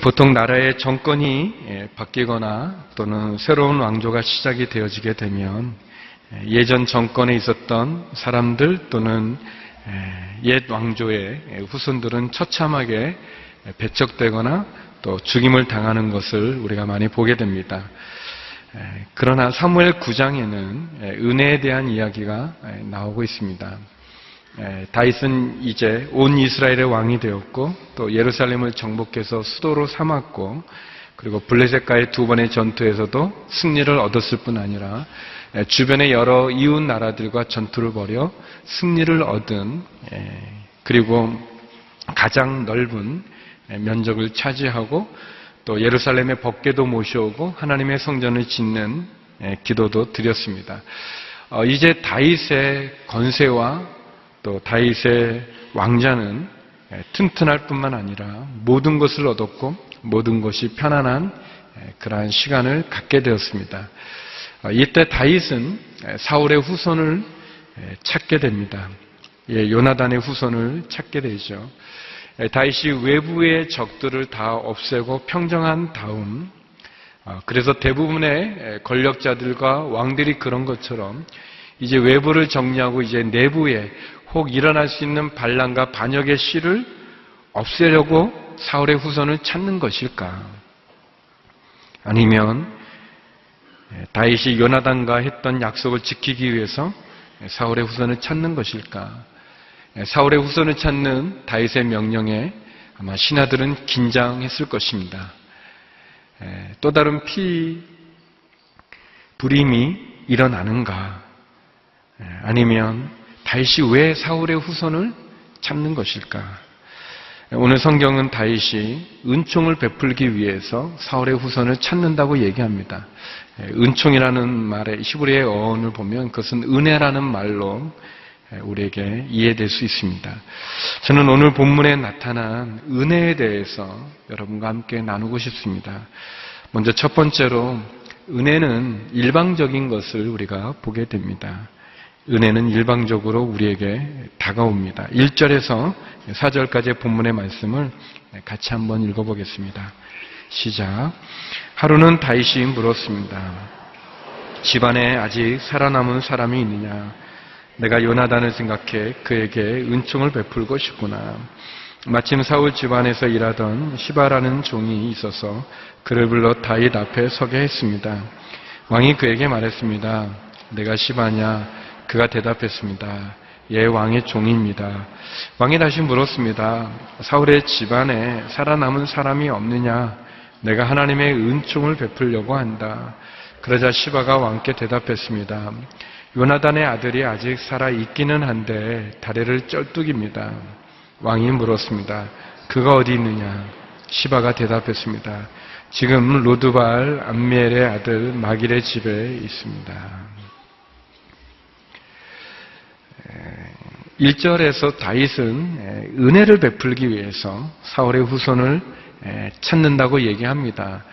보통 나라의 정권이 바뀌거나 또는 새로운 왕조가 시작이 되어지게 되면 예전 정권에 있었던 사람들 또는 옛 왕조의 후손들은 처참하게 배척되거나 또 죽임을 당하는 것을 우리가 많이 보게 됩니다. 그러나 사무엘 9장에는 은혜에 대한 이야기가 나오고 있습니다. 다윗은 이제 온 이스라엘의 왕이 되었고 또 예루살렘을 정복해서 수도로 삼았고 그리고 블레셋과의 두 번의 전투에서도 승리를 얻었을 뿐 아니라 주변의 여러 이웃 나라들과 전투를 벌여 승리를 얻은 그리고 가장 넓은 면적을 차지하고 또 예루살렘의 법궤도 모셔오고 하나님의 성전을 짓는 기도도 드렸습니다. 이제 다윗의 건세와 또 다윗의 왕자는 튼튼할 뿐만 아니라 모든 것을 얻었고 모든 것이 편안한 그러한 시간을 갖게 되었습니다. 이때 다윗은 사울의 후손을 찾게 됩니다. 요나단의 후손을 찾게 되죠. 다윗이 외부의 적들을 다 없애고 평정한 다음 그래서 대부분의 권력자들과 왕들이 그런 것처럼 이제 외부를 정리하고 이제 내부에 혹 일어날 수 있는 반란과 반역의 씨를 없애려고 사울의 후손을 찾는 것일까? 아니면 다윗이 요나단과 했던 약속을 지키기 위해서 사울의 후손을 찾는 것일까? 사울의 후손을 찾는 다윗의 명령에 아마 신하들은 긴장했을 것입니다. 또 다른 불임이 일어나는가? 아니면 다윗이 왜 사울의 후손을 찾는 것일까? 오늘 성경은 다윗이 은총을 베풀기 위해서 사울의 후손을 찾는다고 얘기합니다. 은총이라는 말의 히브리의 어원을 보면 그것은 은혜라는 말로 우리에게 이해될 수 있습니다. 저는 오늘 본문에 나타난 은혜에 대해서 여러분과 함께 나누고 싶습니다. 먼저 첫 번째로 은혜는 일방적인 것을 우리가 보게 됩니다. 은혜는 일방적으로 우리에게 다가옵니다. 1절에서 4절까지의 본문의 말씀을 같이 한번 읽어보겠습니다. 시작. 하루는 다윗이 물었습니다. 집안에 아직 살아남은 사람이 있느냐? 내가 요나단을 생각해 그에게 은총을 베풀고 싶구나. 마침 사울 집안에서 일하던 시바라는 종이 있어서 그를 불러 다윗 앞에 서게 했습니다. 왕이 그에게 말했습니다. 내가 시바냐? 그가 대답했습니다. 예, 왕의 종입니다. 왕이 다시 물었습니다. 사울의 집안에 살아남은 사람이 없느냐? 내가 하나님의 은총을 베풀려고 한다. 그러자 시바가 왕께 대답했습니다. 요나단의 아들이 아직 살아 있기는 한데 다리를 쩔뚝입니다. 왕이 물었습니다. 그가 어디 있느냐? 시바가 대답했습니다. 지금 로드발 암미엘의 아들 마길의 집에 있습니다. 1절에서 다윗은 은혜를 베풀기 위해서 사울의 후손을 찾는다고 얘기합니다.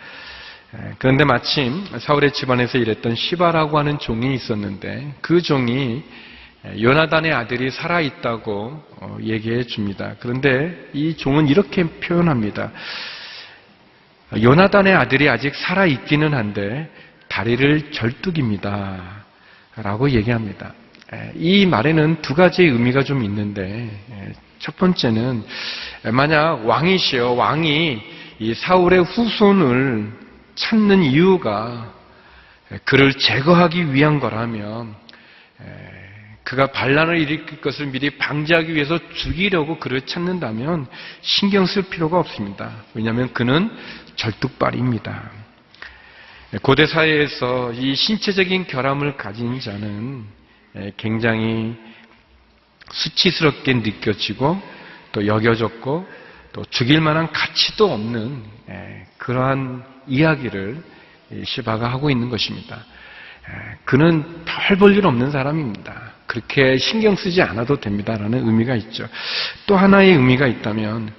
그런데 마침 사울의 집안에서 일했던 시바라고 하는 종이 있었는데 그 종이 요나단의 아들이 살아있다고 얘기해 줍니다. 그런데 이 종은 이렇게 표현합니다. 요나단의 아들이 아직 살아있기는 한데 다리를 절뚝입니다. 라고 얘기합니다. 이 말에는 두 가지의 의미가 좀 있는데 첫 번째는 만약 왕이시여 왕이 이 사울의 후손을 찾는 이유가 그를 제거하기 위한 거라면 그가 반란을 일으킬 것을 미리 방지하기 위해서 죽이려고 그를 찾는다면 신경 쓸 필요가 없습니다. 왜냐하면 그는 절뚝발입니다. 고대 사회에서 이 신체적인 결함을 가진 자는 굉장히 수치스럽게 느껴지고 또 여겨졌고 또 죽일 만한 가치도 없는 그러한 이야기를 시바가 하고 있는 것입니다. 그는 별 볼 일 없는 사람입니다. 그렇게 신경 쓰지 않아도 됩니다라는 의미가 있죠. 또 하나의 의미가 있다면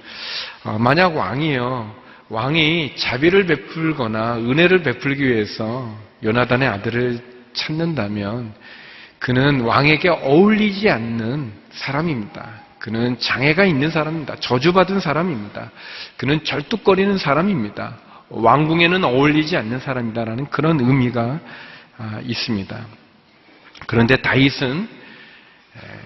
만약 왕이요 왕이 자비를 베풀거나 은혜를 베풀기 위해서 요나단의 아들을 찾는다면 그는 왕에게 어울리지 않는 사람입니다. 그는 장애가 있는 사람입니다. 저주받은 사람입니다. 그는 절뚝거리는 사람입니다. 왕궁에는 어울리지 않는 사람이다라는 그런 의미가 있습니다. 그런데 다윗은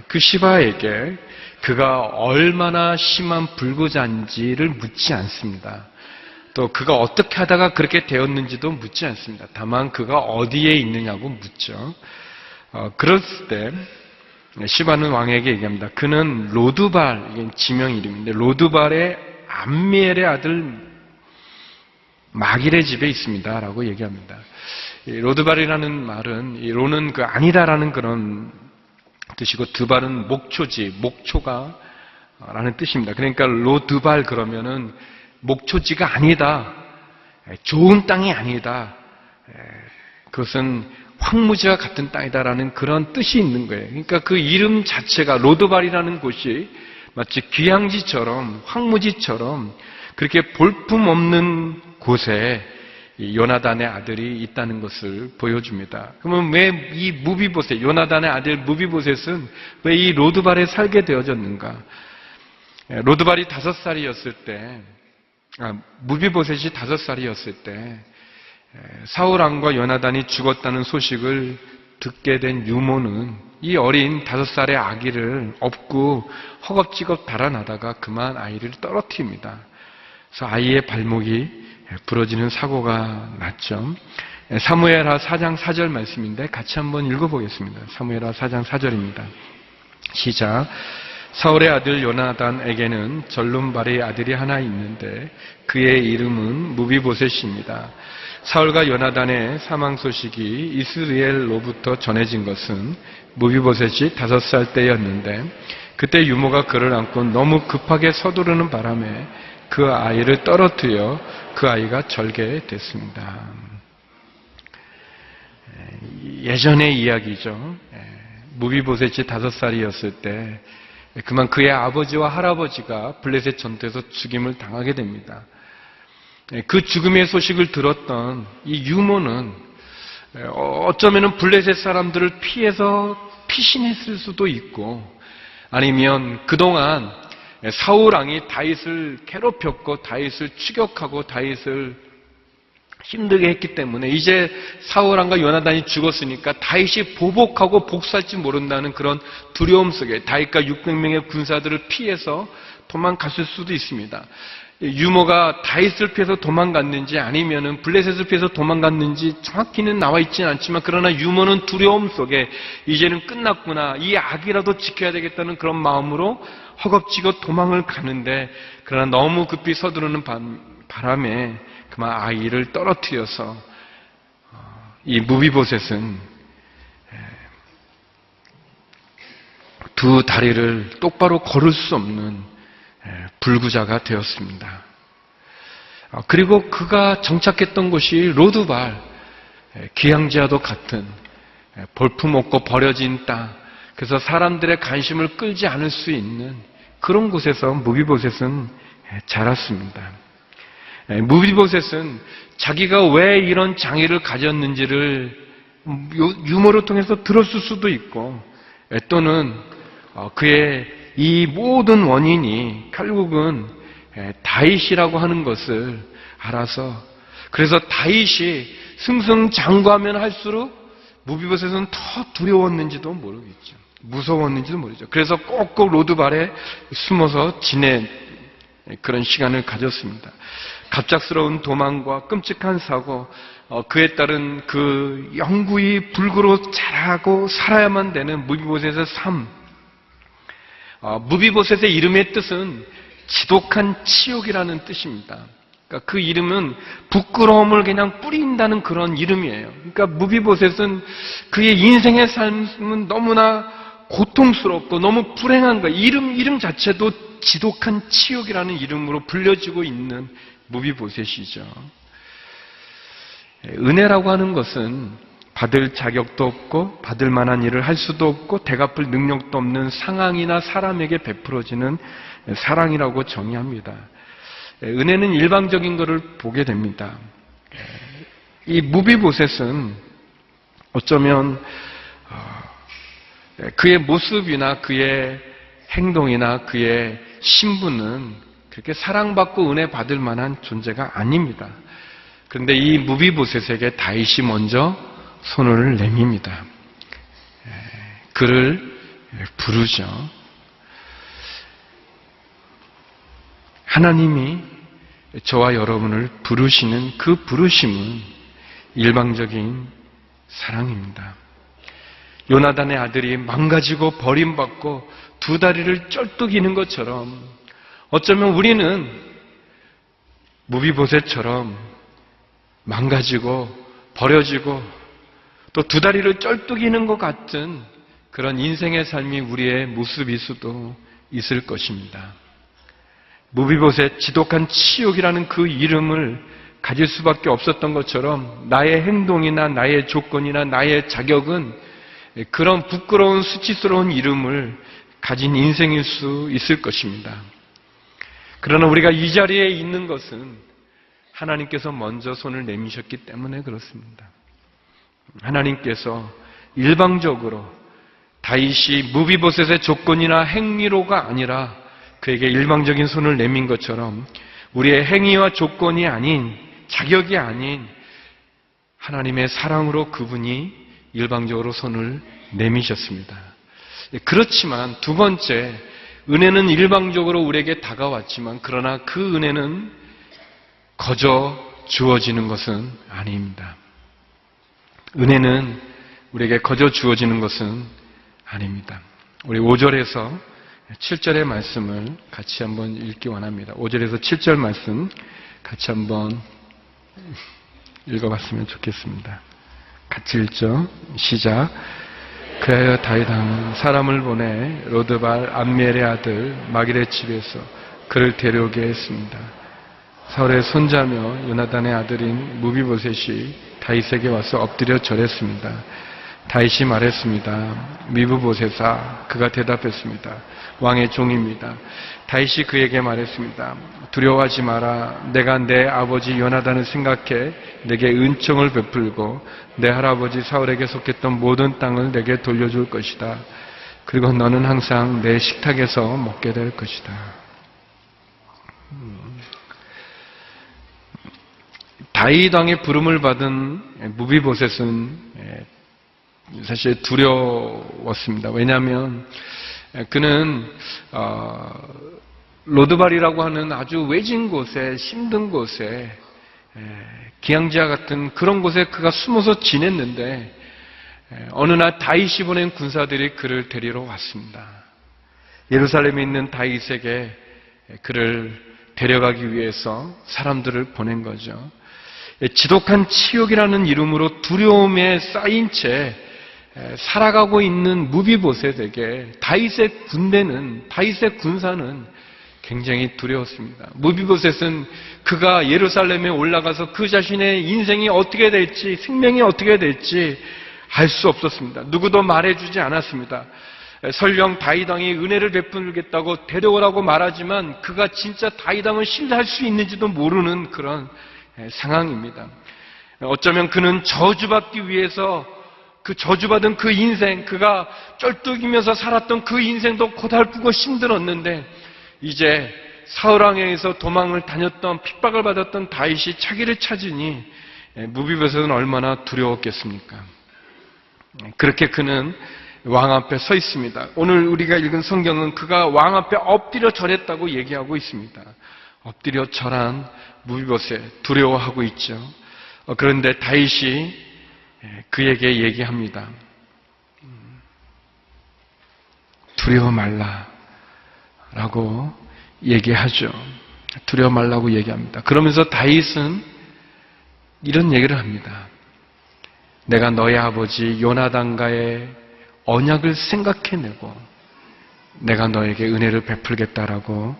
그 시바에게 그가 얼마나 심한 불구자인지를 묻지 않습니다. 또 그가 어떻게 하다가 그렇게 되었는지도 묻지 않습니다. 다만 그가 어디에 있느냐고 묻죠. 그랬을 때 시바는 왕에게 얘기합니다. 그는 로드발, 이게 지명 이름인데 로드발의 암미엘의 아들 마길의 집에 있습니다 라고 얘기합니다. 로드발이라는 말은 로는 그 아니다라는 그런 뜻이고 드발은 목초지, 목초가 라는 뜻입니다. 그러니까 로드발 그러면은 목초지가 아니다. 좋은 땅이 아니다. 그것은 황무지와 같은 땅이다라는 그런 뜻이 있는 거예요. 그러니까 그 이름 자체가 로드발이라는 곳이 마치 귀향지처럼 황무지처럼 그렇게 볼품없는 곳에 요나단의 아들이 있다는 것을 보여줍니다. 그러면 왜 이 무비보셋, 요나단의 아들 무비보셋은 왜 이 로드발에 살게 되어졌는가? 로드발이 5살이었을 때, 무비보셋이 5살이었을 때 사울 왕과 요나단이 죽었다는 소식을 듣게 된 유모는 이 어린 5살의 아기를 업고 허겁지겁 달아나다가 그만 아이를 떨어뜨립니다. 그래서 아이의 발목이 부러지는 사고가 났죠. 사무엘하 4장 4절 말씀인데 같이 한번 읽어보겠습니다. 사무엘하 4장 4절입니다. 시작. 사울의 아들 요나단에게는 절름발의 아들이 하나 있는데 그의 이름은 무비보셋입니다. 사울과 요나단의 사망 소식이 이스라엘로부터 전해진 것은 무비보셋이 5살 때였는데 그때 유모가 그를 안고 너무 급하게 서두르는 바람에 그 아이를 떨어뜨려 그 아이가 절개됐습니다. 예전의 이야기죠. 무비보셋이 5살이었을 때 그만 그의 아버지와 할아버지가 블레셋 전투에서 죽임을 당하게 됩니다. 그 죽음의 소식을 들었던 이 유모는 어쩌면 블레셋 사람들을 피해서 피신했을 수도 있고 아니면 그동안 사울 왕이 다윗을 괴롭혔고 다윗을 추격하고 다윗을 힘들게 했기 때문에 이제 사울 왕과 요나단이 죽었으니까 다윗이 보복하고 복수할지 모른다는 그런 두려움 속에 다윗과 600명의 군사들을 피해서 도망갔을 수도 있습니다. 유모가 다윗을 피해서 도망갔는지 아니면은 블레셋을 피해서 도망갔는지 정확히는 나와 있지는 않지만 그러나 유모는 두려움 속에 이제는 끝났구나, 이 아기라도 지켜야 되겠다는 그런 마음으로 허겁지겁 도망을 가는데 그러나 너무 급히 서두르는 바람에 그만 아이를 떨어뜨려서 이 무비보셋은 두 다리를 똑바로 걸을 수 없는 불구자가 되었습니다. 그리고 그가 정착했던 곳이 로드발, 귀향지와도 같은 볼품없고 버려진 땅, 그래서 사람들의 관심을 끌지 않을 수 있는 그런 곳에서 무비보셋은 자랐습니다. 무비보셋은 자기가 왜 이런 장애를 가졌는지를 유머를 통해서 들었을 수도 있고 또는 그의 이 모든 원인이 결국은 다윗이라고 하는 것을 알아서 그래서 다윗이 승승장구하면 할수록 무비보셋은 더 두려웠는지도 모르겠죠. 무서웠는지도 모르죠. 그래서 꼭꼭 로드발에 숨어서 지낸 그런 시간을 가졌습니다. 갑작스러운 도망과 끔찍한 사고, 그에 따른 그 영구히 불구로 자라고 살아야만 되는 무비보셋의 삶. 무비보셋의 이름의 뜻은 지독한 치욕이라는 뜻입니다. 그러니까 그 이름은 부끄러움을 그냥 뿌린다는 그런 이름이에요. 그러니까 무비보셋은 그의 인생의 삶은 너무나 고통스럽고 너무 불행한 거예요. 이름 자체도 지독한 치욕이라는 이름으로 불려지고 있는 무비보셋이죠. 은혜라고 하는 것은 받을 자격도 없고 받을 만한 일을 할 수도 없고 대갚을 능력도 없는 상황이나 사람에게 베풀어지는 사랑이라고 정의합니다. 은혜는 일방적인 것을 보게 됩니다. 이 무비보셋은 어쩌면 그의 모습이나 그의 행동이나 그의 신분은 그렇게 사랑받고 은혜 받을 만한 존재가 아닙니다. 그런데 이 무비보셋에게 다윗이 먼저 손을 내밉니다. 그를 부르죠. 하나님이 저와 여러분을 부르시는 그 부르심은 일방적인 사랑입니다. 요나단의 아들이 망가지고 버림받고 두 다리를 쩔뚝이는 것처럼 어쩌면 우리는 무비보셋처럼 망가지고 버려지고 또 두 다리를 쩔뚝이는 것 같은 그런 인생의 삶이 우리의 모습일 수도 있을 것입니다. 무비보셋 지독한 치욕이라는 그 이름을 가질 수밖에 없었던 것처럼 나의 행동이나 나의 조건이나 나의 자격은 그런 부끄러운 수치스러운 이름을 가진 인생일 수 있을 것입니다. 그러나 우리가 이 자리에 있는 것은 하나님께서 먼저 손을 내미셨기 때문에 그렇습니다. 하나님께서 일방적으로 다윗이 무비보셋의 조건이나 행위로가 아니라 그에게 일방적인 손을 내민 것처럼 우리의 행위와 조건이 아닌 자격이 아닌 하나님의 사랑으로 그분이 일방적으로 손을 내미셨습니다. 그렇지만 두 번째, 은혜는 일방적으로 우리에게 다가왔지만 그러나 그 은혜는 거저 주어지는 것은 아닙니다. 은혜는 우리에게 거저 주어지는 것은 아닙니다. 우리 5절에서 7절의 말씀을 같이 한번 읽기 원합니다. 5절에서 7절 말씀 같이 한번 읽어봤으면 좋겠습니다. 같이 읽죠. 시작. 그래야 다윗 왕은 사람을 보내 로드발 암멜의 아들 마길의 집에서 그를 데려오게 했습니다. 사울의 손자며 요나단의 아들인 무비보셋이 다윗에게 와서 엎드려 절했습니다. 다윗이 말했습니다. 미브보셋아, 그가 대답했습니다. 왕의 종입니다. 다윗이 그에게 말했습니다. 두려워하지 마라. 내가 내 아버지 요나단을 생각해 내게 은총을 베풀고 내 할아버지 사울에게 속했던 모든 땅을 내게 돌려줄 것이다. 그리고 너는 항상 내 식탁에서 먹게 될 것이다. 다윗 왕의 부름을 받은 무비보셋은 사실 두려웠습니다. 왜냐하면 그는 로드발이라고 하는 아주 외진 곳에 힘든 곳에 기양지와 같은 그런 곳에 그가 숨어서 지냈는데 어느 날 다윗이 보낸 군사들이 그를 데리러 왔습니다. 예루살렘에 있는 다윗에게 그를 데려가기 위해서 사람들을 보낸 거죠. 지독한 치욕이라는 이름으로 두려움에 쌓인 채 살아가고 있는 무비보셋에게 다윗의 군대는, 다윗의 군사는 굉장히 두려웠습니다. 무비보셋은 그가 예루살렘에 올라가서 그 자신의 인생이 어떻게 될지, 생명이 어떻게 될지 알 수 없었습니다. 누구도 말해주지 않았습니다. 설령 다윗 왕이 은혜를 베풀겠다고 데려오라고 말하지만 그가 진짜 다윗 왕을 신뢰할 수 있는지도 모르는 그런 상황입니다. 어쩌면 그는 저주받기 위해서 그 저주받은 그 인생, 그가 쩔뚝이면서 살았던 그 인생도 고달프고 힘들었는데 이제 사울왕에게서 도망을 다녔던 핍박을 받았던 다윗이 자기를 찾으니 무비보셋은 얼마나 두려웠겠습니까? 그렇게 그는 왕 앞에 서 있습니다. 오늘 우리가 읽은 성경은 그가 왕 앞에 엎드려 절했다고 얘기하고 있습니다. 엎드려 절한 무비보셋 두려워하고 있죠. 그런데 다윗이 그에게 얘기합니다. 두려워 말라 라고 얘기하죠. 두려워 말라고 얘기합니다. 그러면서 다윗은 이런 얘기를 합니다. 내가 너의 아버지 요나단과의 언약을 생각해내고 내가 너에게 은혜를 베풀겠다라고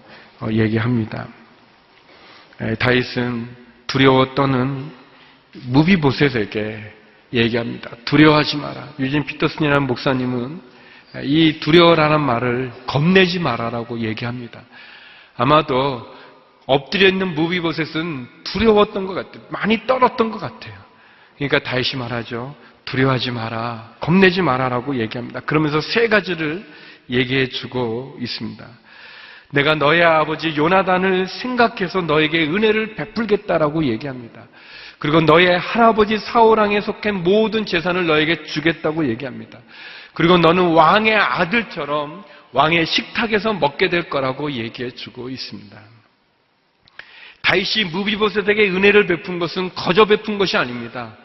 얘기합니다. 다윗은 두려워 떠는 무비보셋에게 얘기합니다. 두려워하지 마라. 유진 피터슨이라는 목사님은 이 두려워라는 말을 겁내지 마라라고 얘기합니다. 아마도 엎드려 있는 무비보셋은 두려웠던 것 같아요. 많이 떨었던 것 같아요. 그러니까 다윗이 말하죠. 두려워하지 마라, 겁내지 마라라고 얘기합니다. 그러면서 세 가지를 얘기해 주고 있습니다. 내가 너의 아버지 요나단을 생각해서 너에게 은혜를 베풀겠다라고 얘기합니다. 그리고 너의 할아버지 사울왕에 속한 모든 재산을 너에게 주겠다고 얘기합니다. 그리고 너는 왕의 아들처럼 왕의 식탁에서 먹게 될 거라고 얘기해 주고 있습니다. 다윗이 무비보셋에게 은혜를 베푼 것은 거저 베푼 것이 아닙니다.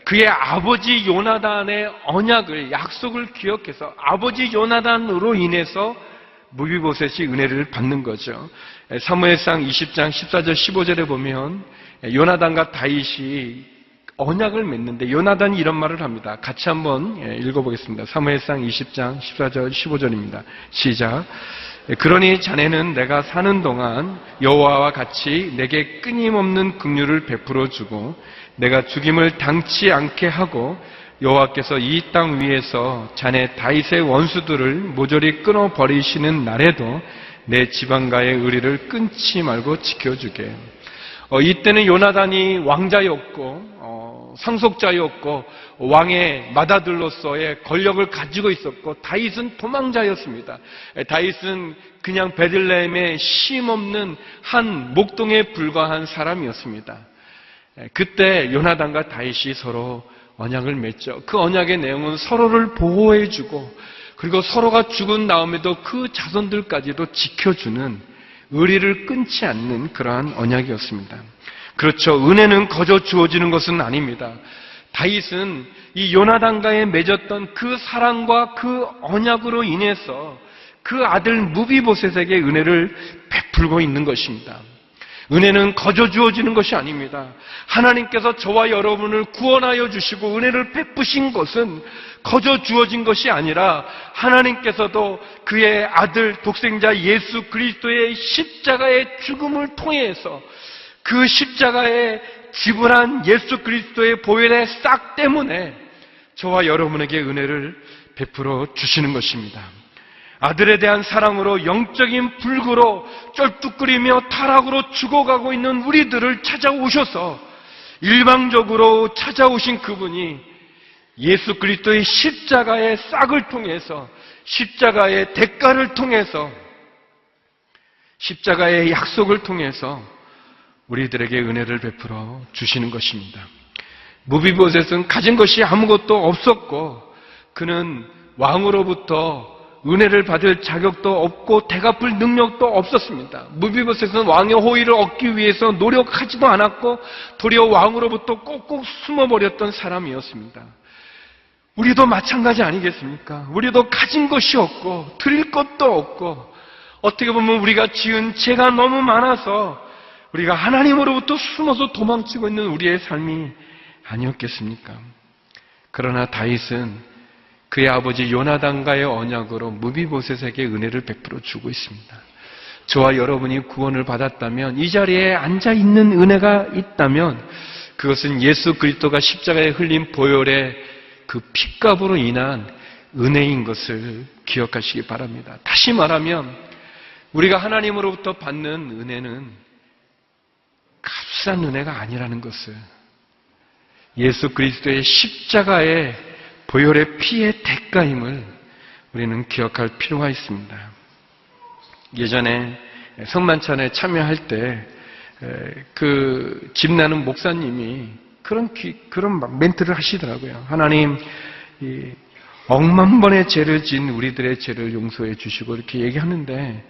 그의 아버지 요나단의 언약을, 약속을 기억해서 아버지 요나단으로 인해서 무비보셋이 은혜를 받는 거죠. 사무엘상 20장 14절 15절에 보면 요나단과 다윗이 언약을 맺는데 요나단이 이런 말을 합니다. 같이 한번 읽어보겠습니다. 사무엘상 20장 14절 15절입니다. 시작. 그러니 자네는 내가 사는 동안 여호와와 같이 내게 끊임없는 긍휼을 베풀어 주고 내가 죽임을 당치 않게 하고 여호와께서 이 땅 위에서 자네 다윗의 원수들을 모조리 끊어버리시는 날에도 내 지방가의 의리를 끊지 말고 지켜주게. 이때는 요나단이 왕자였고 상속자였고 왕의 맏아들로서의 권력을 가지고 있었고 다윗은 도망자였습니다. 다윗은 그냥 베들레헴의 쉼없는 한 목동에 불과한 사람이었습니다. 그때 요나단과 다윗이 서로 언약을 맺죠. 그 언약의 내용은 서로를 보호해주고 그리고 서로가 죽은 다음에도 그 자손들까지도 지켜주는 의리를 끊지 않는 그러한 언약이었습니다. 그렇죠. 은혜는 거저 주어지는 것은 아닙니다. 다윗은 이 요나단과의 맺었던 그 사랑과 그 언약으로 인해서 그 아들 무비보셋에게 은혜를 베풀고 있는 것입니다. 은혜는 거저 주어지는 것이 아닙니다. 하나님께서 저와 여러분을 구원하여 주시고 은혜를 베푸신 것은 거저 주어진 것이 아니라 하나님께서도 그의 아들 독생자 예수 그리스도의 십자가의 죽음을 통해서 그 십자가에 지불한 예수 그리스도의 보혈의 싹 때문에 저와 여러분에게 은혜를 베풀어 주시는 것입니다. 아들에 대한 사랑으로 영적인 불구로 쩔뚝거리며 타락으로 죽어가고 있는 우리들을 찾아오셔서 일방적으로 찾아오신 그분이 예수 그리스도의 십자가의 싹을 통해서 십자가의 대가를 통해서 십자가의 약속을 통해서 우리들에게 은혜를 베풀어 주시는 것입니다. 무비보셋은 가진 것이 아무것도 없었고 그는 왕으로부터 은혜를 받을 자격도 없고 대갚을 능력도 없었습니다. 무비보셋은 왕의 호의를 얻기 위해서 노력하지도 않았고 도리어 왕으로부터 꼭꼭 숨어버렸던 사람이었습니다. 우리도 마찬가지 아니겠습니까? 우리도 가진 것이 없고 드릴 것도 없고 어떻게 보면 우리가 지은 죄가 너무 많아서 우리가 하나님으로부터 숨어서 도망치고 있는 우리의 삶이 아니었겠습니까? 그러나 다윗은 그의 아버지 요나단과의 언약으로 무비보셋에게 은혜를 베풀어 주고 있습니다. 저와 여러분이 구원을 받았다면 이 자리에 앉아있는 은혜가 있다면 그것은 예수 그리스도가 십자가에 흘린 보혈의 그 핏값으로 인한 은혜인 것을 기억하시기 바랍니다. 다시 말하면 우리가 하나님으로부터 받는 은혜는 값싼 은혜가 아니라는 것을 예수 그리스도의 십자가의 보혈의 피의 대가임을 우리는 기억할 필요가 있습니다. 예전에 성만찬에 참여할 때 그 집나는 목사님이 그런 멘트를 하시더라고요. 하나님, 억만 번의 죄를 지은 우리들의 죄를 용서해 주시고 이렇게 얘기하는데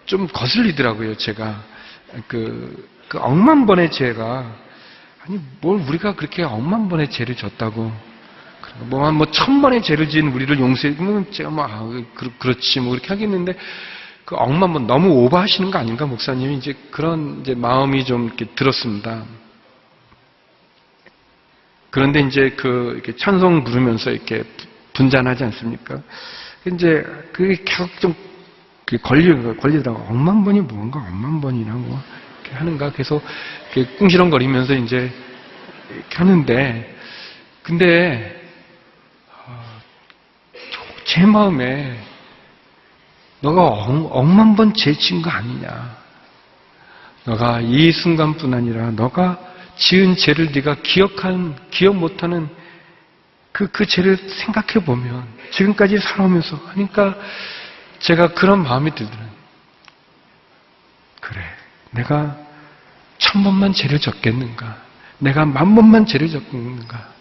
좀 거슬리더라고요. 제가 그 억만 번의 죄가 아니 뭘 우리가 그렇게 억만 번의 죄를 졌다고 뭐 1000번의 죄를 지은 우리를 용서해 주면 제가 그렇지 뭐 그렇게 하겠는데 그 억만 번 너무 오버하시는 거 아닌가 목사님이 이제 그런 이제 마음이 좀 이렇게 들었습니다. 그런데 이제 이렇게 찬송 부르면서 이렇게 분잔하지 않습니까? 이제 그게 계속 좀 걸리더라고. 억만 번이 뭔가 억만 번이나 뭐 이렇게 하는가 계속 이렇게 꿍시렁거리면서 이제 이렇게 하는데 근데 제 마음에 너가 억만 번 죄 진 거 아니냐? 너가 이 순간뿐 아니라 너가 지은 죄를 네가 기억 못하는 그 죄를 생각해 보면 지금까지 살아오면서 그러니까 제가 그런 마음이 들더라고요. 그래, 내가 1000번만 죄를 졌겠는가? 내가 10,000번만 죄를 졌겠는가?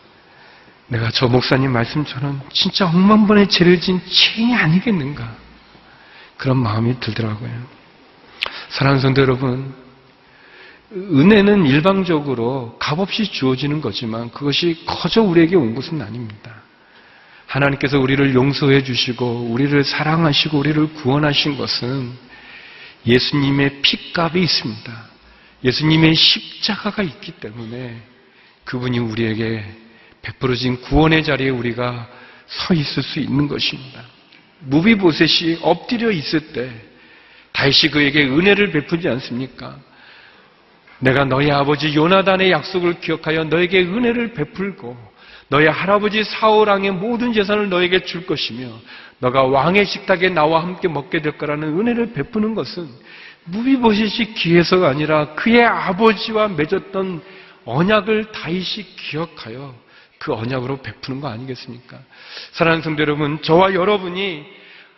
내가 저 목사님 말씀처럼 진짜 10,000번의 죄를 진 죄인이 아니겠는가? 그런 마음이 들더라고요. 사랑하는 성도 여러분, 은혜는 일방적으로 값없이 주어지는 거지만 그것이 거저 우리에게 온 것은 아닙니다. 하나님께서 우리를 용서해 주시고 우리를 사랑하시고 우리를 구원하신 것은 예수님의 핏값이 있습니다. 예수님의 십자가가 있기 때문에 그분이 우리에게 베풀어진 구원의 자리에 우리가 서 있을 수 있는 것입니다. 무비보셋이 엎드려 있을 때 다윗이 그에게 은혜를 베푸지 않습니까? 내가 너희 아버지 요나단의 약속을 기억하여 너에게 은혜를 베풀고 너희 할아버지 사울 왕의 모든 재산을 너에게 줄 것이며 너가 왕의 식탁에 나와 함께 먹게 될 거라는 은혜를 베푸는 것은 무비보셋이 기해서가 아니라 그의 아버지와 맺었던 언약을 다윗이 기억하여 그 언약으로 베푸는 거 아니겠습니까? 사랑하는 성도 여러분, 저와 여러분이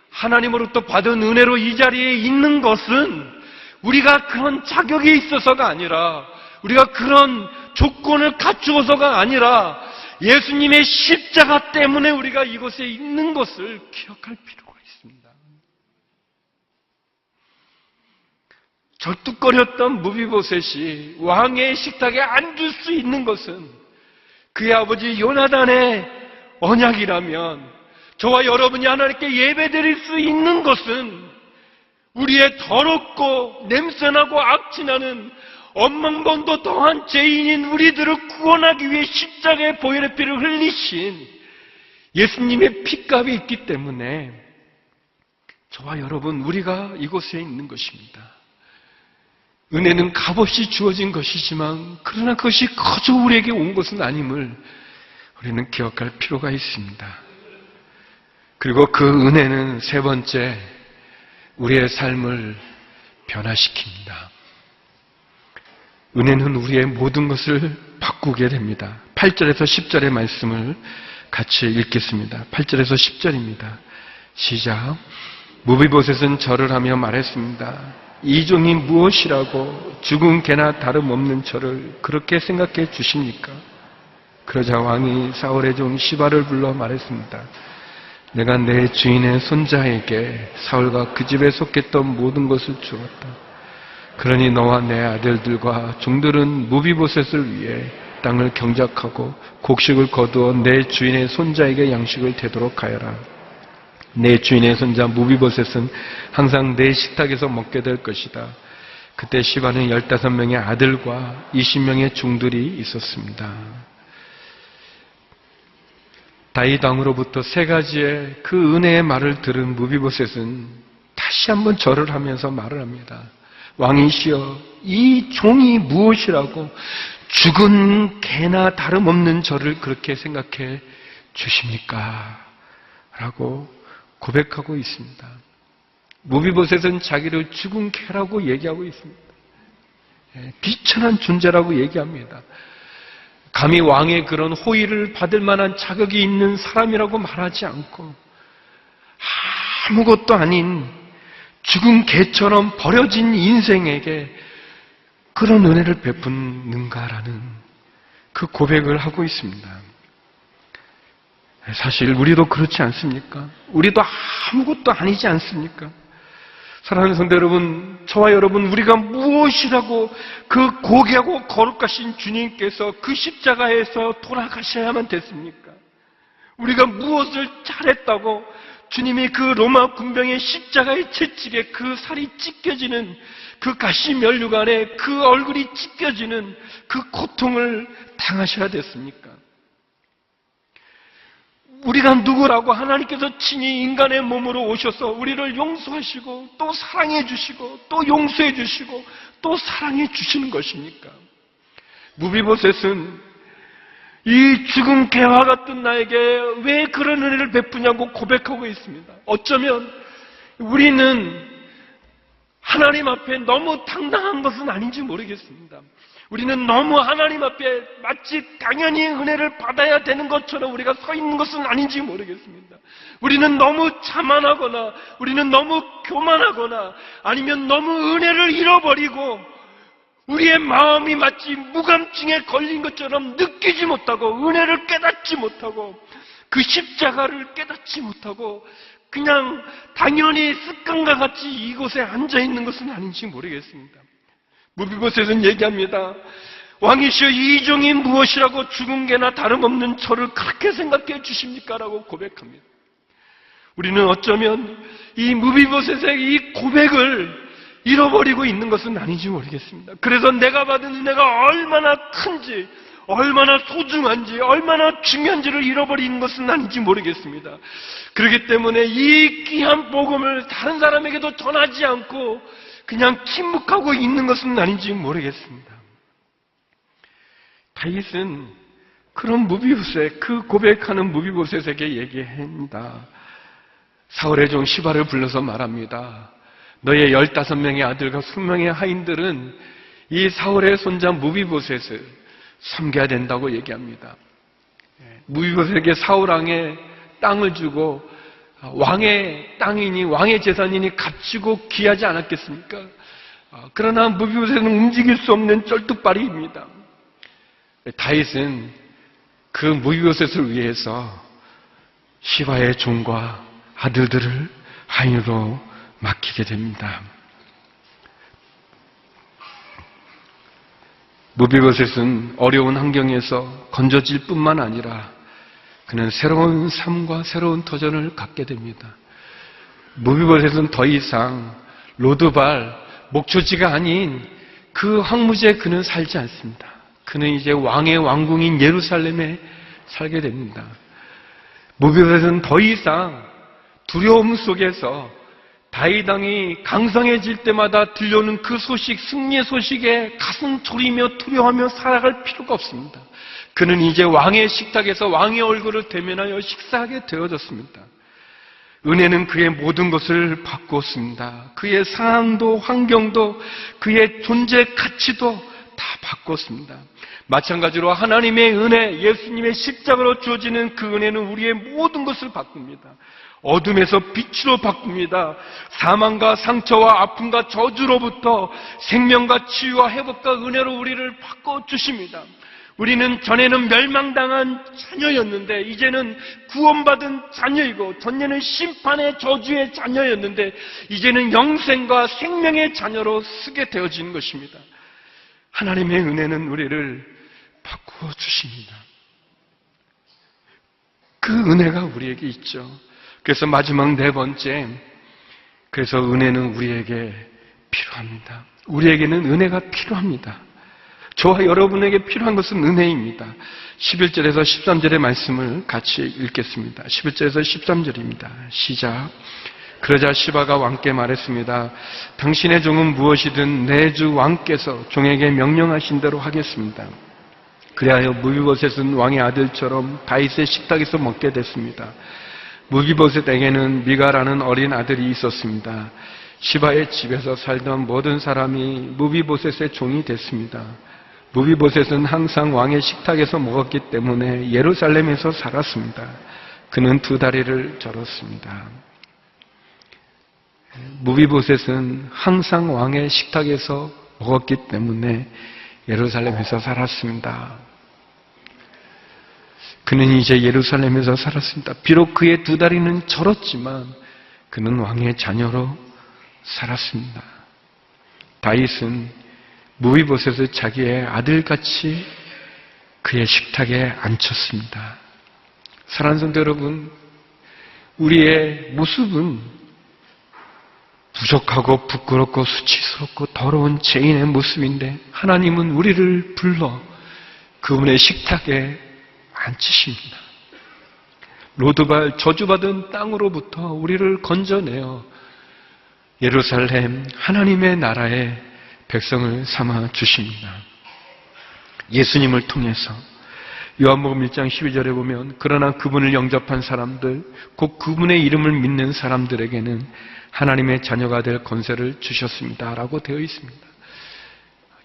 하나님으로부터 받은 은혜로 이 자리에 있는 것은 우리가 그런 자격이 있어서가 아니라 우리가 그런 조건을 갖추어서가 아니라 예수님의 십자가 때문에 우리가 이곳에 있는 것을 기억할 필요가 있습니다. 절뚝거렸던 무비보셋이 왕의 식탁에 앉을 수 있는 것은 그의 아버지 요나단의 언약이라면 저와 여러분이 하나님께 예배드릴 수 있는 것은 우리의 더럽고 냄새나고 악취나는 엄망번도 더한 죄인인 우리들을 구원하기 위해 십자가의 보혈의 피를 흘리신 예수님의 핏값이 있기 때문에 저와 여러분 우리가 이곳에 있는 것입니다. 은혜는 값없이 주어진 것이지만 그러나 그것이 거저 우리에게 온 것은 아님을 우리는 기억할 필요가 있습니다. 그리고 그 은혜는 세 번째, 우리의 삶을 변화시킵니다. 은혜는 우리의 모든 것을 바꾸게 됩니다. 8절에서 10절의 말씀을 같이 읽겠습니다. 8절에서 10절입니다. 시작. 무비보셋은 절을 하며 말했습니다. 이 종이 무엇이라고 죽은 개나 다름없는 저를 그렇게 생각해 주십니까? 그러자 왕이 사울의 종 시바를 불러 말했습니다. 내가 내 주인의 손자에게 사울과 그 집에 속했던 모든 것을 주었다. 그러니 너와 내 아들들과 종들은 무비보셋을 위해 땅을 경작하고 곡식을 거두어 내 주인의 손자에게 양식을 대도록 하여라. 내 주인의 손자 무비보셋은 항상 내 식탁에서 먹게 될 것이다. 그때 시바는 15명의 아들과 20명의 종들이 있었습니다. 다윗 왕으로부터 세 가지의 그 은혜의 말을 들은 무비보셋은 다시 한번 절을 하면서 말을 합니다. 왕이시여, 이 종이 무엇이라고 죽은 개나 다름없는 저를 그렇게 생각해 주십니까? 라고 고백하고 있습니다. 무비보셋은 자기를 죽은 개라고 얘기하고 있습니다. 비천한 존재라고 얘기합니다. 감히 왕의 그런 호의를 받을 만한 자격이 있는 사람이라고 말하지 않고 아무것도 아닌 죽은 개처럼 버려진 인생에게 그런 은혜를 베푸는가라는 그 고백을 하고 있습니다. 사실 우리도 그렇지 않습니까? 우리도 아무것도 아니지 않습니까? 사랑하는 성도 여러분, 저와 여러분, 우리가 무엇이라고 그 고귀하고 거룩하신 주님께서 그 십자가에서 돌아가셔야만 됐습니까? 우리가 무엇을 잘했다고 주님이 그 로마 군병의 십자가의 채찍에 그 살이 찢겨지는 그 가시 면류관에 그 얼굴이 찢겨지는 그 고통을 당하셔야 됐습니까? 우리가 누구라고 하나님께서 친히 인간의 몸으로 오셔서 우리를 용서하시고 또 사랑해 주시고 또 용서해 주시고 또 사랑해 주시는 것입니까? 무비보셋은 이 죽은 개와 같은 나에게 왜 그런 은혜를 베푸냐고 고백하고 있습니다. 어쩌면 우리는 하나님 앞에 너무 당당한 것은 아닌지 모르겠습니다. 우리는 너무 하나님 앞에 마치 당연히 은혜를 받아야 되는 것처럼 우리가 서 있는 것은 아닌지 모르겠습니다. 우리는 너무 자만하거나 우리는 너무 교만하거나 아니면 너무 은혜를 잃어버리고 우리의 마음이 마치 무감증에 걸린 것처럼 느끼지 못하고 은혜를 깨닫지 못하고 그 십자가를 깨닫지 못하고 그냥 당연히 습관과 같이 이곳에 앉아있는 것은 아닌지 모르겠습니다. 무비보셋은 얘기합니다. 왕이시여 이 종이 무엇이라고 죽은 개나 다름없는 저를 그렇게 생각해 주십니까? 라고 고백합니다. 우리는 어쩌면 이 무비보셋의 이 고백을 잃어버리고 있는 것은 아닌지 모르겠습니다. 그래서 내가 받은 은혜가 얼마나 큰지, 얼마나 소중한지, 얼마나 중요한지를 잃어버리는 것은 아닌지 모르겠습니다. 그렇기 때문에 이 귀한 복음을 다른 사람에게도 전하지 않고 그냥 침묵하고 있는 것은 아닌지 모르겠습니다. 다윗은 그런 무비보셋, 그 고백하는 무비보셋에게 얘기합니다. 사울의 종 시바를 불러서 말합니다. 너의 15명의 아들과 20명의 하인들은 이 사울의 손자 무비보셋을 섬겨야 된다고 얘기합니다. 무비보셋에게 사울왕의 땅을 주고 왕의 땅이니 왕의 재산이니 값지고 귀하지 않았겠습니까? 그러나 무비보셋은 움직일 수 없는 쩔뚝발이입니다. 다윗은 그 무비보셋을 위해서 시바의 종과 아들들을 하인으로 맡기게 됩니다. 무비보셋은 어려운 환경에서 건져질 뿐만 아니라 그는 새로운 삶과 새로운 도전을 갖게 됩니다. 무비보셋은 더 이상 로드발, 목초지가 아닌 그 황무지에 그는 살지 않습니다. 그는 이제 왕의 왕궁인 예루살렘에 살게 됩니다. 무비보셋은 더 이상 두려움 속에서 다윗 왕이 강성해질 때마다 들려오는 그 소식, 승리의 소식에 가슴 졸이며 두려워하며 살아갈 필요가 없습니다. 그는 이제 왕의 식탁에서 왕의 얼굴을 대면하여 식사하게 되어졌습니다. 은혜는 그의 모든 것을 바꾸었습니다. 그의 상황도 환경도 그의 존재 가치도 다 바꿨습니다. 마찬가지로 하나님의 은혜, 예수님의 십자가로 주어지는 그 은혜는 우리의 모든 것을 바꿉니다. 어둠에서 빛으로 바꿉니다. 사망과 상처와 아픔과 저주로부터 생명과 치유와 회복과 은혜로 우리를 바꿔주십니다. 우리는 전에는 멸망당한 자녀였는데 이제는 구원받은 자녀이고 전에는 심판의 저주의 자녀였는데 이제는 영생과 생명의 자녀로 쓰게 되어지는 것입니다. 하나님의 은혜는 우리를 바꾸어 주십니다. 그 은혜가 우리에게 있죠. 그래서 마지막 네 번째, 그래서 은혜는 우리에게 필요합니다. 우리에게는 은혜가 필요합니다. 저와 여러분에게 필요한 것은 은혜입니다. 11절에서 13절의 말씀을 같이 읽겠습니다. 11절에서 13절입니다. 시작. 그러자 시바가 왕께 말했습니다. 당신의 종은 무엇이든 내 주 왕께서 종에게 명령하신 대로 하겠습니다. 그리하여 무비보셋은 왕의 아들처럼 다윗의 식탁에서 먹게 됐습니다. 무비보셋에게는 미가라는 어린 아들이 있었습니다. 시바의 집에서 살던 모든 사람이 무비보셋의 종이 됐습니다. 무비보셋은 항상 왕의 식탁에서 먹었기 때문에 예루살렘에서 살았습니다. 그는 2다리를 절었습니다. 무비보셋은 항상 왕의 식탁에서 먹었기 때문에 예루살렘에서 살았습니다. 그는 이제 예루살렘에서 살았습니다. 비록 그의 2다리는 절었지만 그는 왕의 자녀로 살았습니다. 다윗은 무비보셋을 자기의 아들같이 그의 식탁에 앉혔습니다. 사랑하는 성도 여러분, 우리의 모습은 부족하고 부끄럽고 수치스럽고 더러운 죄인의 모습인데 하나님은 우리를 불러 그분의 식탁에 앉히십니다. 로드발 저주받은 땅으로부터 우리를 건져내어 예루살렘 하나님의 나라의 백성을 삼아 주십니다. 예수님을 통해서 요한복음 1장 12절에 보면 그러나 그분을 영접한 사람들, 곧 그분의 이름을 믿는 사람들에게는 하나님의 자녀가 될 권세를 주셨습니다 라고 되어 있습니다.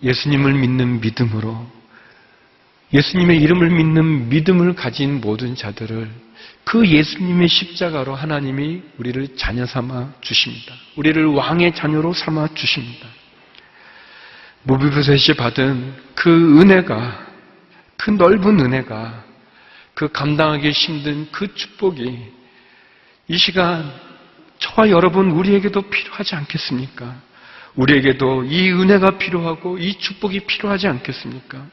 예수님을 믿는 믿음으로, 예수님의 이름을 믿는 믿음을 가진 모든 자들을 그 예수님의 십자가로 하나님이 우리를 자녀 삼아 주십니다. 우리를 왕의 자녀로 삼아 주십니다. 무비보셋이 받은 그 은혜가, 그 넓은 은혜가, 그 감당하기 힘든 그 축복이 이 시간 저와 여러분 우리에게도 필요하지 않겠습니까? 우리에게도 이 은혜가 필요하고 이 축복이 필요하지 않겠습니까?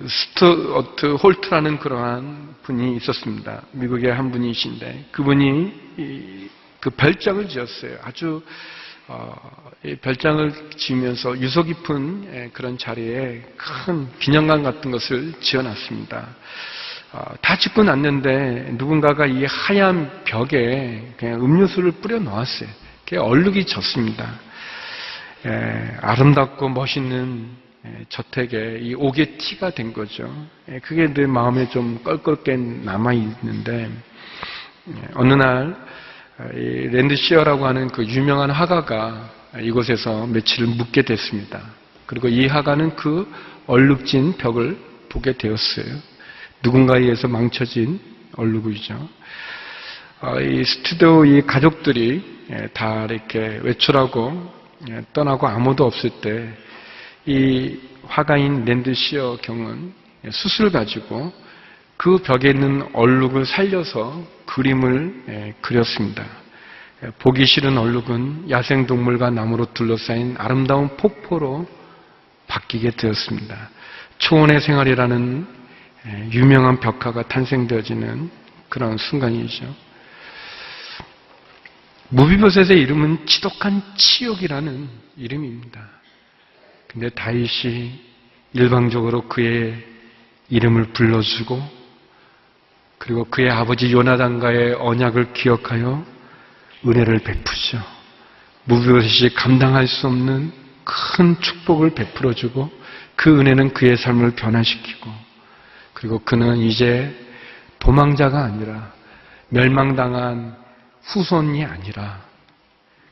스튜어트 홀트라는 그러한 분이 있었습니다. 미국의 한 분이신데 그분이 그 별장을 지었어요. 아주 별장을 지으면서 유서 깊은 그런 자리에 큰 기념관 같은 것을 지어놨습니다. 다 짓고 났는데 누군가가 이 하얀 벽에 그냥 음료수를 뿌려 놓았어요. 그게 얼룩이 졌습니다. 아름답고 멋있는 저택에 이 옥의 티가 된 거죠. 그게 내 마음에 좀 껄껄게 남아있는데 어느 날 이 랜드시어라고 하는 그 유명한 화가가 이곳에서 며칠을 묵게 됐습니다. 그리고 이 화가는 그 얼룩진 벽을 보게 되었어요. 누군가에 의해서 망쳐진 얼룩이죠. 이 스튜디오 이 가족들이 다 이렇게 외출하고 떠나고 아무도 없을 때 이 화가인 랜드시어 경은 숯을 가지고 그 벽에 있는 얼룩을 살려서 그림을 그렸습니다. 보기 싫은 얼룩은 야생동물과 나무로 둘러싸인 아름다운 폭포로 바뀌게 되었습니다. 초원의 생활이라는 유명한 벽화가 탄생되어지는 그런 순간이죠. 무비보셋의 이름은 지독한 치욕이라는 이름입니다. 근데 다윗이 일방적으로 그의 이름을 불러주고 그리고 그의 아버지 요나단과의 언약을 기억하여 은혜를 베푸죠. 무비보셋이 감당할 수 없는 큰 축복을 베풀어주고 그 은혜는 그의 삶을 변화시키고 그리고 그는 이제 도망자가 아니라 멸망당한 후손이 아니라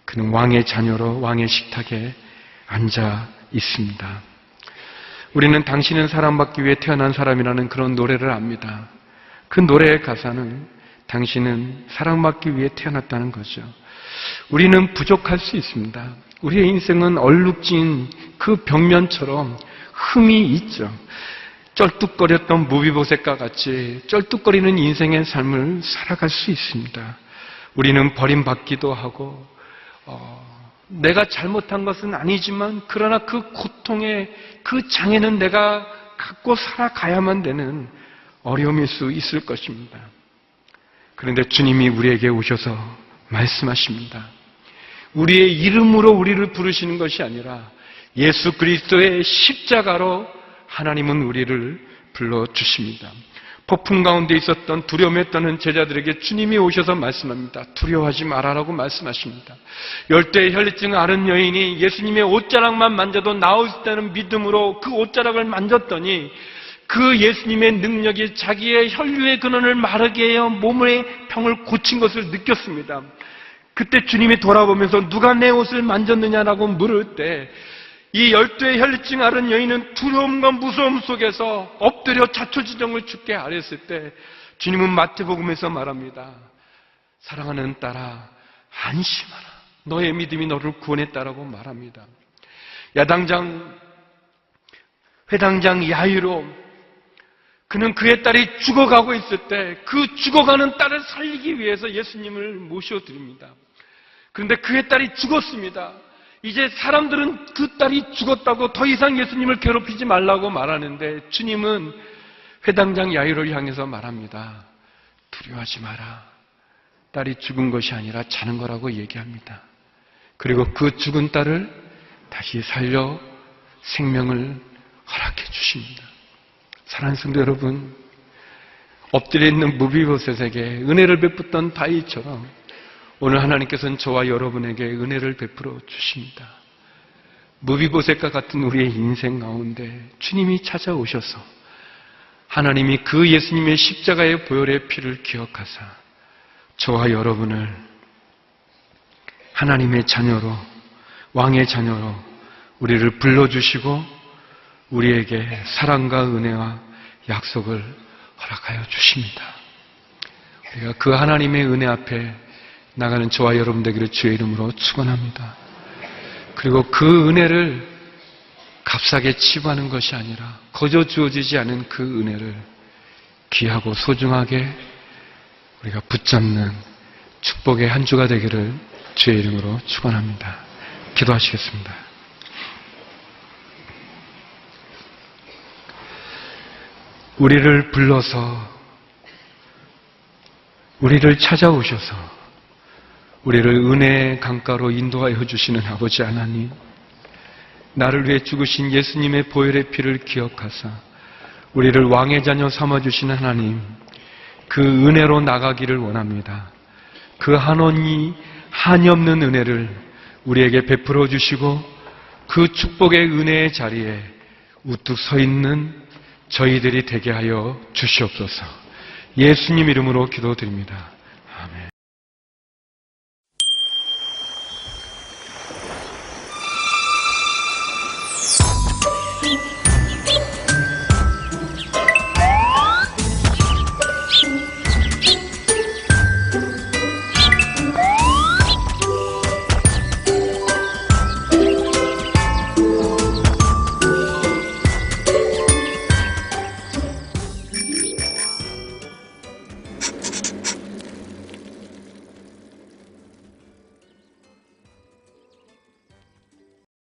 그는 왕의 자녀로 왕의 식탁에 앉아 있습니다. 우리는 당신은 사랑받기 위해 태어난 사람이라는 그런 노래를 압니다. 그 노래의 가사는 당신은 사랑받기 위해 태어났다는 거죠. 우리는 부족할 수 있습니다. 우리의 인생은 얼룩진 그 벽면처럼 흠이 있죠. 쩔뚝거렸던 무비보셋과 같이 쩔뚝거리는 인생의 삶을 살아갈 수 있습니다. 우리는 버림받기도 하고 내가 잘못한 것은 아니지만 그러나 그 고통의 그 장애는 내가 갖고 살아가야만 되는 어려움일 수 있을 것입니다. 그런데 주님이 우리에게 오셔서 말씀하십니다. 우리의 이름으로 우리를 부르시는 것이 아니라 예수 그리스도의 십자가로 하나님은 우리를 불러주십니다. 폭풍 가운데 있었던 두려움에 떠는 제자들에게 주님이 오셔서 말씀합니다. 두려워하지 말아라고 말씀하십니다. 열대의 혈루증을 앓은 여인이 예수님의 옷자락만 만져도 나을 수 있다는 믿음으로 그 옷자락을 만졌더니 그 예수님의 능력이 자기의 혈류의 근원을 마르게 해요 몸의 병을 고친 것을 느꼈습니다. 그때 주님이 돌아보면서 누가 내 옷을 만졌느냐라고 물을 때 이 열두의 혈루증 앓은 여인은 두려움과 무서움 속에서 엎드려 자초지종을 주께 아뢰었을 때 주님은 마태복음에서 말합니다. 사랑하는 딸아 안심하라. 너의 믿음이 너를 구원했다라고 말합니다. 회당장 야이로 그는 그의 딸이 죽어가고 있을 때 그 죽어가는 딸을 살리기 위해서 예수님을 모셔드립니다. 그런데 그의 딸이 죽었습니다. 이제 사람들은 그 딸이 죽었다고 더 이상 예수님을 괴롭히지 말라고 말하는데 주님은 회당장 야이로를 향해서 말합니다. 두려워하지 마라. 딸이 죽은 것이 아니라 자는 거라고 얘기합니다. 그리고 그 죽은 딸을 다시 살려 생명을 허락해 주십니다. 사랑하는 성도 여러분, 엎드려 있는 무비보셋에게 은혜를 베풀던 다윗처럼 오늘 하나님께서는 저와 여러분에게 은혜를 베풀어 주십니다. 무비보셋과 같은 우리의 인생 가운데 주님이 찾아오셔서 하나님이 그 예수님의 십자가의 보혈의 피를 기억하사 저와 여러분을 하나님의 자녀로, 왕의 자녀로 우리를 불러주시고 우리에게 사랑과 은혜와 약속을 허락하여 주십니다. 우리가 그 하나님의 은혜 앞에 나가는 저와 여러분 되기를 주의 이름으로 축원합니다. 그리고 그 은혜를 값싸게 치부하는 것이 아니라 거저 주어지지 않은 그 은혜를 귀하고 소중하게 우리가 붙잡는 축복의 한 주가 되기를 주의 이름으로 축원합니다. 기도하시겠습니다. 우리를 불러서 우리를 찾아오셔서 우리를 은혜의 강가로 인도하여 주시는 아버지 하나님, 나를 위해 죽으신 예수님의 보혈의 피를 기억하사 우리를 왕의 자녀 삼아주시는 하나님, 그 은혜로 나가기를 원합니다. 그 한이 없는 은혜를 우리에게 베풀어 주시고 그 축복의 은혜의 자리에 우뚝 서 있는 저희들이 되게 하여 주시옵소서. 예수님 이름으로 기도드립니다.